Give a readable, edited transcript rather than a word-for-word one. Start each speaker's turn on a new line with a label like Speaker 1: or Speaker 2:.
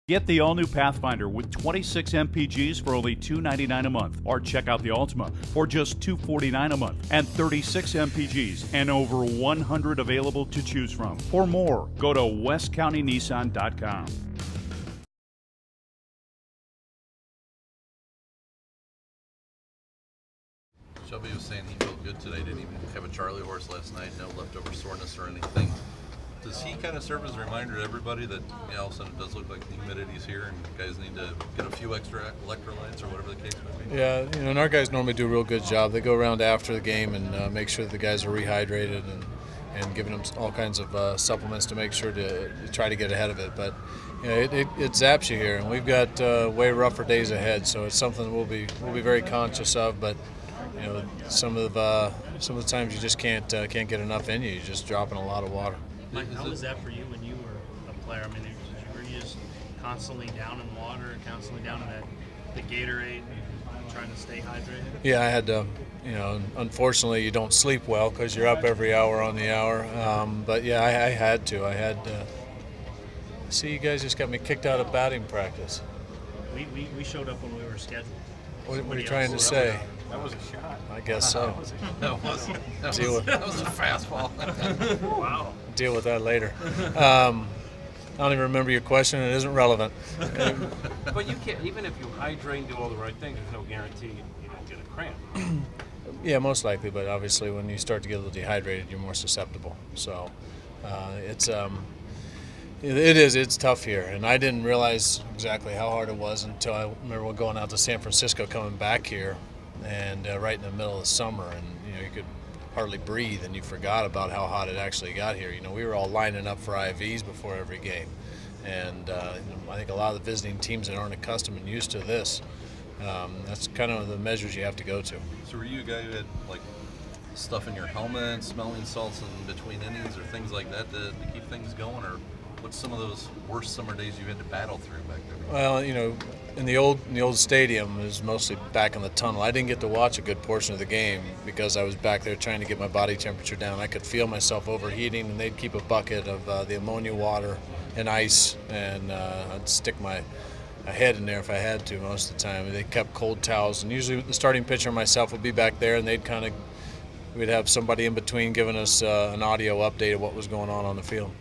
Speaker 1: Get the all-new Pathfinder with 26 MPGs for only $299 a month, or check out the Altima for just $249 a month, and 36 MPGs and over 100 available to choose from. For more, go to westcountynissan.com.
Speaker 2: Shelby was saying he felt good today. Didn't even have a Charlie horse last night. No leftover soreness or anything. Does he kind of serve as a reminder to everybody that, all of a sudden it does look like the humidity's here and guys need to get a few extra electrolytes or whatever the case may be?
Speaker 3: Yeah, and our guys normally do a real good job. They go around after the game and make sure that the guys are rehydrated and giving them all kinds of supplements to make sure to try to get ahead of it. But it zaps you here, and we've got way rougher days ahead. So it's something we'll be very conscious of. But some of the times you just can't get enough in you. You're just dropping a lot of water.
Speaker 4: Mike, how was that for you when you were a player? I mean, were you just constantly down in water, constantly down in the Gatorade, trying to stay hydrated?
Speaker 3: Yeah, I had to. Unfortunately, you don't sleep well because you're up every hour on the hour. But yeah, I had to. I had to. See, you guys just got me kicked out of batting practice.
Speaker 4: We showed up when we were scheduled.
Speaker 3: What are you trying to say?
Speaker 5: That was a shot.
Speaker 3: I guess so.
Speaker 2: That was a fastball.
Speaker 4: Wow.
Speaker 3: Deal with that later. I don't even remember your question. It isn't relevant.
Speaker 5: But you can't, even if you hydrate and do all the right things, there's no guarantee you don't get a cramp.
Speaker 3: Yeah, most likely. But obviously, when you start to get a little dehydrated, you're more susceptible. So it's tough here, and I didn't realize exactly how hard it was until I remember going out to San Francisco, coming back here, and right in the middle of the summer, and you could hardly breathe, and you forgot about how hot it actually got here. We were all lining up for IVs before every game, and I think a lot of the visiting teams that aren't accustomed and used to this, that's kind of the measures you have to go to.
Speaker 2: So were you a guy who had stuff in your helmet, smelling salts in between innings or things like that to keep things going, or what's some of those worst summer days you had to battle through back there?
Speaker 3: Well, in the old stadium, it was mostly back in the tunnel. I didn't get to watch a good portion of the game because I was back there trying to get my body temperature down. I could feel myself overheating, and they'd keep a bucket of the ammonia water and ice, and I'd stick my head in there if I had to most of the time. They kept cold towels, and usually the starting pitcher and myself would be back there, and we'd have somebody in between giving us an audio update of what was going on the field.